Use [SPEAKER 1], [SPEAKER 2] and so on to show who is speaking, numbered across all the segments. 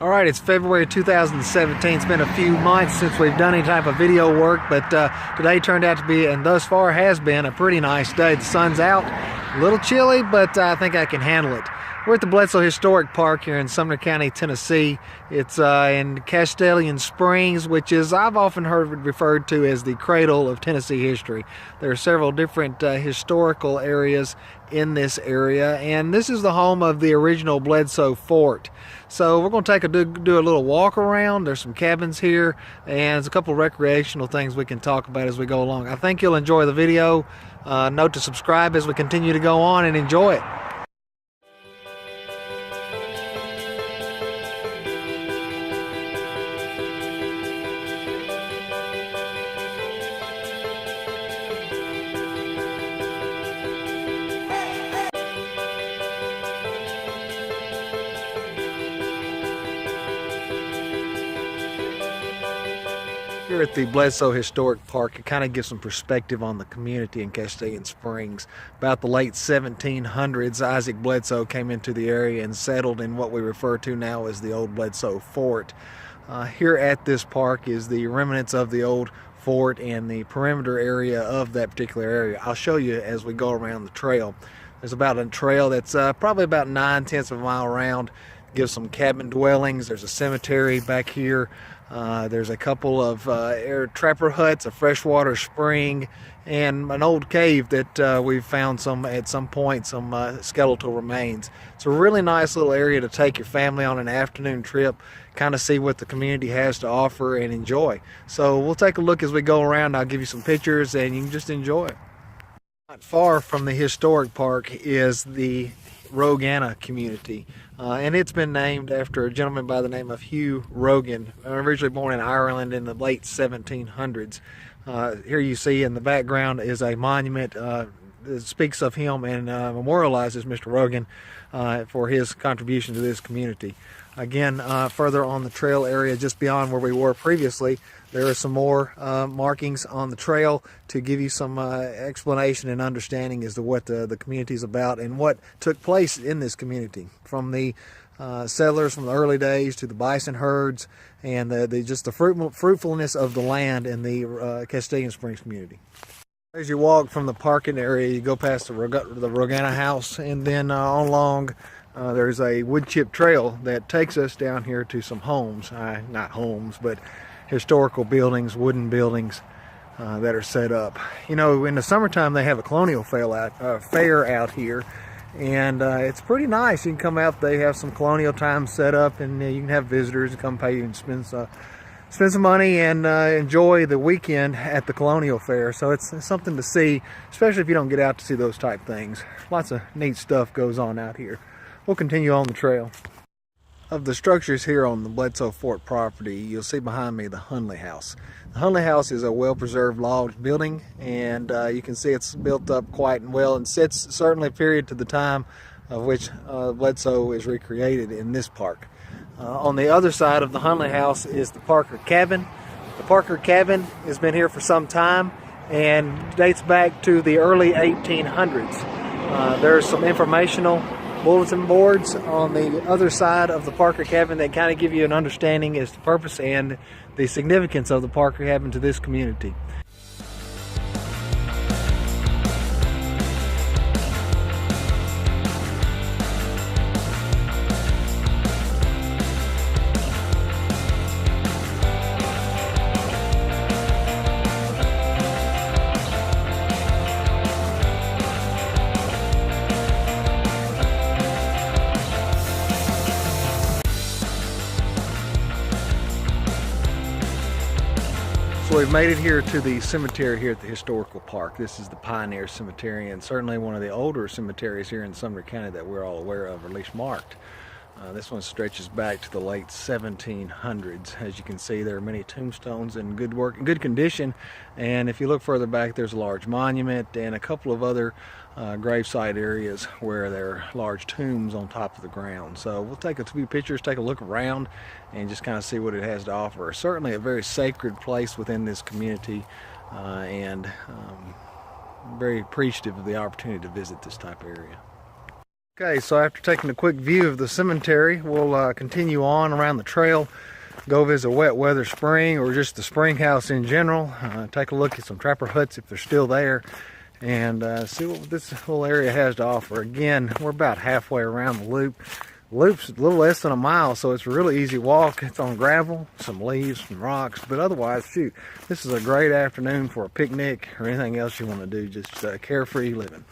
[SPEAKER 1] All right, it's February 2017. It's been a few months since we've done any type of video work, but today turned out to be, and thus far has been, a pretty nice day. The sun's out, a little chilly, but I think I can handle it. We're at the Bledsoe Historic Park here in Sumner County, Tennessee. It's in Castalian Springs, which is, I've often heard it referred to as the cradle of Tennessee history. There are several different historical areas in this area, and this is the home of the original Bledsoe Fort. So we're going to do a little walk around. There's some cabins here, and there's a couple of recreational things we can talk about as we go along. I think you'll enjoy the video. Note to subscribe as we continue to go on, and enjoy it. Here at the Bledsoe Historic Park, it kind of gives some perspective on the community in Castalian Springs. About the late 1700s, Isaac Bledsoe came into the area and settled in what we refer to now as the old Bledsoe Fort. Here at this park is the remnants of the old fort and the perimeter area of that particular area. I'll show you as we go around the trail. There's about a trail that's probably about 9/10 of a mile around. Gives some cabin dwellings. There's a cemetery back here. There's a couple of air trapper huts, a freshwater spring, and an old cave that we've found at some point some skeletal remains. It's a really nice little area to take your family on an afternoon trip, kind of see what the community has to offer and enjoy. So we'll take a look as we go around. I'll give you some pictures and you can just enjoy it. Not far from the historic park is the Rogana community, and it's been named after a gentleman by the name of Hugh Rogan, originally born in Ireland in the late 1700s. Here you see in the background is a monument that speaks of him and memorializes Mr. Rogan for his contribution to this community. Again, further on the trail area, just beyond where we were previously, there are some more markings on the trail to give you some explanation and understanding as to what the community is about and what took place in this community, from the settlers from the early days to the bison herds and just the fruitfulness of the land in the Castalian Springs community. As you walk from the parking area, you go past the Rogana house, and then on along there's a wood chip trail that takes us down here to some homes, not homes, but historical buildings, wooden buildings that are set up. You know, in the summertime they have a colonial fair out here, and it's pretty nice. You can come out, they have some colonial times set up, and you can have visitors come pay you and spend some money and enjoy the weekend at the colonial fair. So it's something to see, especially if you don't get out to see those type things. Lots of neat stuff goes on out here. We'll continue on the trail. Of the structures here on the Bledsoe Fort property, you'll see behind me the Hundley House. The Hundley House is a well-preserved log building, and you can see it's built up quite well and sits certainly a period to the time of which Bledsoe is recreated in this park. On the other side of the Hundley House is the Parker Cabin. The Parker Cabin has been here for some time and dates back to the early 1800s. There's some informational bulletin boards on the other side of the Parker Cabin that kind of give you an understanding as to the purpose and the significance of the Parker Cabin to this community. So we've made it here to the cemetery here at the historical park. This is the Pioneer Cemetery, and certainly one of the older cemeteries here in Sumner County that we're all aware of, or at least marked. This one stretches back to the late 1700s. As you can see, there are many tombstones in good condition, and if you look further back, there's a large monument and a couple of other gravesite areas where there are large tombs on top of the ground. So we'll take a few pictures, take a look around, and just kind of see what it has to offer. Certainly a very sacred place within this community, and very appreciative of the opportunity to visit this type of area. Okay, so after taking a quick view of the cemetery, we'll continue on around the trail, go visit Wet Weather Spring or just the spring house in general, take a look at some trapper huts if they're still there, and see what this whole area has to offer. Again, we're about halfway around the loop. The loop's a little less than a mile, so it's a really easy walk. It's on gravel, some leaves, some rocks, but otherwise, shoot, this is a great afternoon for a picnic or anything else you want to do, just carefree living.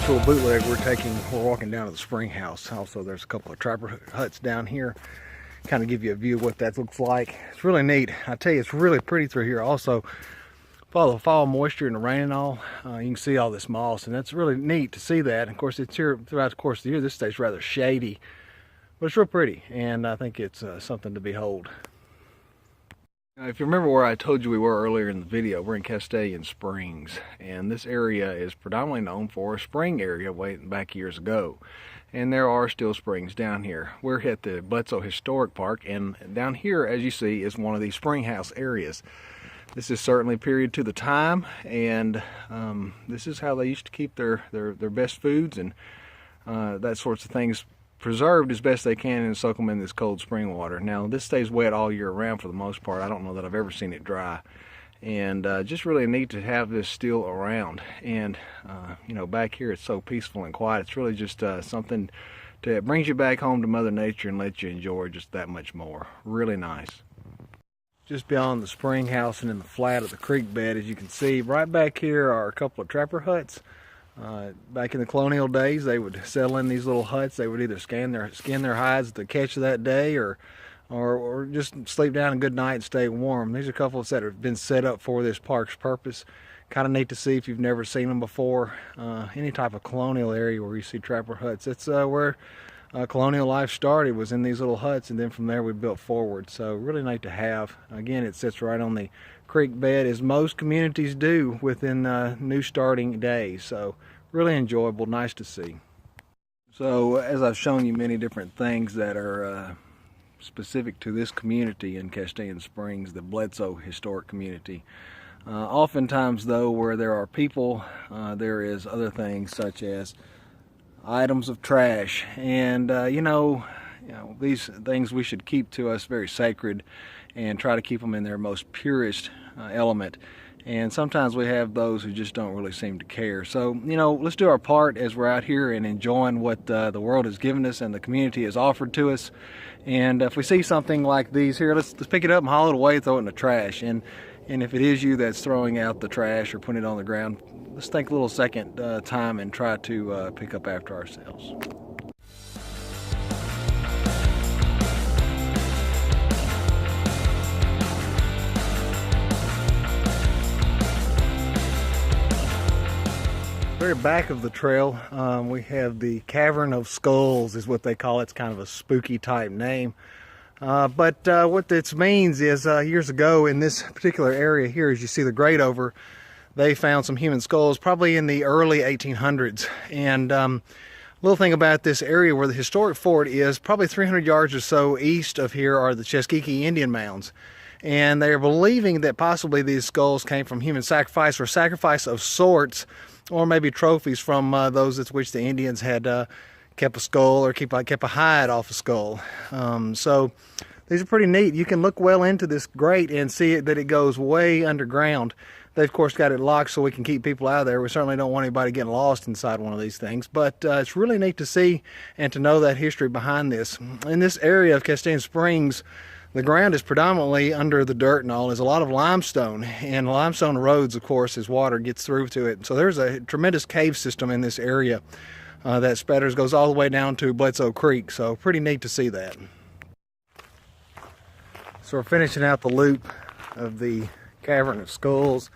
[SPEAKER 1] Little bootleg we're walking down to the spring house. Also, there's a couple of trapper huts down here, kind of give you a view of what that looks like. It's really neat. I tell you, it's really pretty through here. Also, follow the fall moisture and the rain and all, you can see all this moss, and that's really neat to see that. And of course, it's here throughout the course of the year. This stays rather shady, but it's real pretty, and I think it's something to behold. Now, if you remember where I told you we were earlier in the video, we're in Castalian Springs, and this area is predominantly known for a spring area way back years ago, and there are still springs down here. We're at the Bledsoe Historic Park, and down here, as you see, is one of these spring house areas. This is certainly period to the time, and this is how they used to keep their best foods and that sorts of things preserved as best they can and soak them in this cold spring water. Now, this stays wet all year round for the most part. I don't know that I've ever seen it dry, and just really neat to have this still around. And you know, back here it's so peaceful and quiet. It's really just something that brings you back home to Mother Nature and lets you enjoy just that much more. Really nice. Just beyond the spring house and in the flat of the creek bed, as you can see, right back here are a couple of trapper huts. Back in the colonial days, they would settle in these little huts. They would either skin their hides at the catch of that day, or just sleep down a good night and stay warm. These are a couple that have been set up for this park's purpose. Kind of neat to see if you've never seen them before. Any type of colonial area where you see trapper huts, it's where colonial life started, was in these little huts, and then from there we built forward. So really neat to have. Again, it sits right on the creek bed, as most communities do within new starting days. So really enjoyable, nice to see. So as I've shown you many different things that are specific to this community in Castalian Springs, the Bledsoe Historic Community. Oftentimes though, where there are people, there is other things such as items of trash, and you know, these things we should keep to us very sacred and try to keep them in their most purest element. And sometimes we have those who just don't really seem to care. So, you know, let's do our part as we're out here and enjoying what the world has given us and the community has offered to us. And if we see something like these here, let's pick it up and haul it away and throw it in the trash. And if it is you that's throwing out the trash or putting it on the ground, let's take a little second time and try to pick up after ourselves. Very back of the trail, we have the Cavern of Skulls is what they call it. It's kind of a spooky type name. But what this means is years ago in this particular area here, as you see the grate over, they found some human skulls probably in the early 1800s. And little thing about this area where the historic fort is, probably 300 yards or so east of here are the Chesky Indian mounds. And they're believing that possibly these skulls came from human sacrifice or sacrifice of sorts, or maybe trophies from those at which the Indians had kept a skull or kept a hide off a skull. So these are pretty neat. You can look well into this grate and see that it goes way underground. They've of course got it locked so we can keep people out of there. We certainly don't want anybody getting lost inside one of these things, but it's really neat to see and to know that history behind this. In this area of Castalian Springs, the ground is predominantly under the dirt and all. There's a lot of limestone, and limestone erodes, of course, as water gets through to it. So there's a tremendous cave system in this area that spatters, goes all the way down to Bledsoe Creek. So pretty neat to see that. So we're finishing out the loop of the Cavern of Skulls,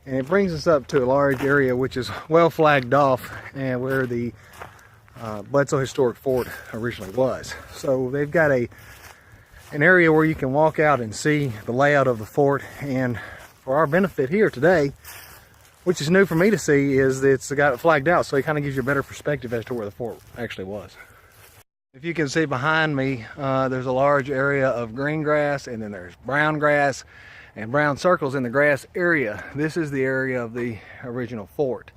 [SPEAKER 1] and it brings us up to a large area which is well flagged off, and where the Bledsoe Historic Fort originally was. So they've got an area where you can walk out and see the layout of the fort, and for our benefit here today, which is new for me to see, is that it's got it flagged out, so it kind of gives you a beally perspective as to where the fort actually was. If you can see behind me, there's a large area of green grass, and then there's brown grass and brown circles in the grass area. This is the area of the original fort.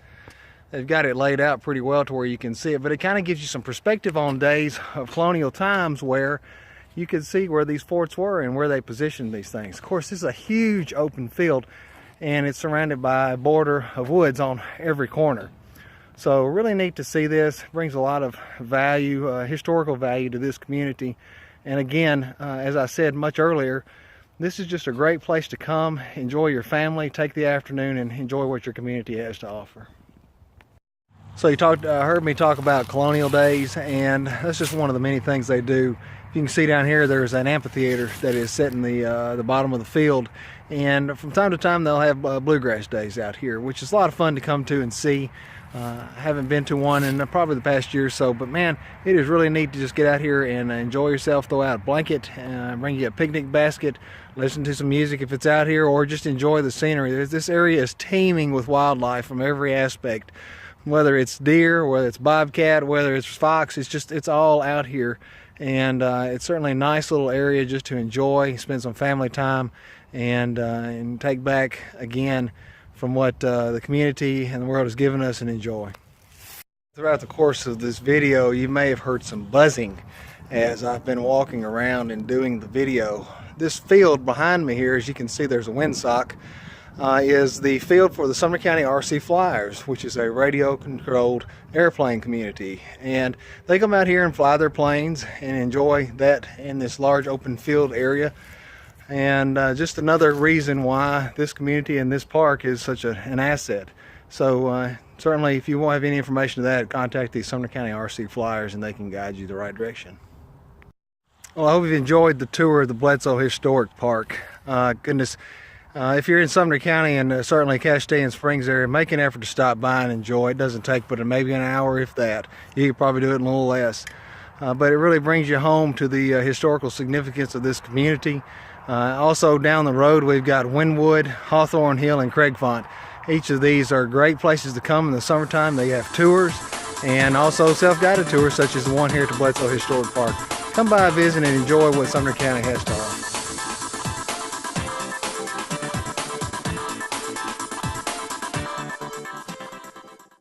[SPEAKER 1] They've got it laid out pretty well to where you can see it, but it kind of gives you some perspective on days of colonial times where you can see where these forts were and where they positioned these things. Of course, this is a huge open field, and it's surrounded by a border of woods on every corner. So really neat to see this. Brings a lot of value, historical value to this community. And again, as I said much earlier, this is just a great place to come, enjoy your family, take the afternoon, and enjoy what your community has to offer. So you heard me talk about Colonial Days, and that's just one of the many things they do. You can see down here there's an amphitheater that is set in the bottom of the field, and from time to time they'll have bluegrass days out here, which is a lot of fun to come to and see. I haven't been to one in probably the past year or so, but man, it is really neat to just get out here and enjoy yourself, throw out a blanket, bring you a picnic basket, listen to some music if it's out here, or just enjoy the scenery. This area is teeming with wildlife from every aspect, whether it's deer, whether it's bobcat, whether it's fox. It's all out here, and it's certainly a nice little area just to enjoy, spend some family time, and take back again from what the community and the world has given us and enjoy. Throughout the course of this video, you may have heard some buzzing as I've been walking around and doing the video. This field behind me here, as you can see, there's a windsock, is the field for the Sumner County RC Flyers, which is a radio-controlled airplane community. And they come out here and fly their planes and enjoy that in this large open field area. And just another reason why this community and this park is such an asset. So certainly if you have any information to that, contact the Sumner County RC Flyers and they can guide you the right direction. Well, I hope you've enjoyed the tour of the Bledsoe Historic Park. If you're in Sumner County and certainly Castalian Springs area, make an effort to stop by and enjoy. It doesn't take but maybe an hour, if that. You could probably do it in a little less. But it really brings you home to the historical significance of this community. Also down the road we've got Wynwood, Hawthorne Hill, and Craigfont. Each of these are great places to come in the summertime. They have tours and also self-guided tours such as the one here at the Bledsoe Historic Park. Come by, visit, and enjoy what Sumner County has to offer.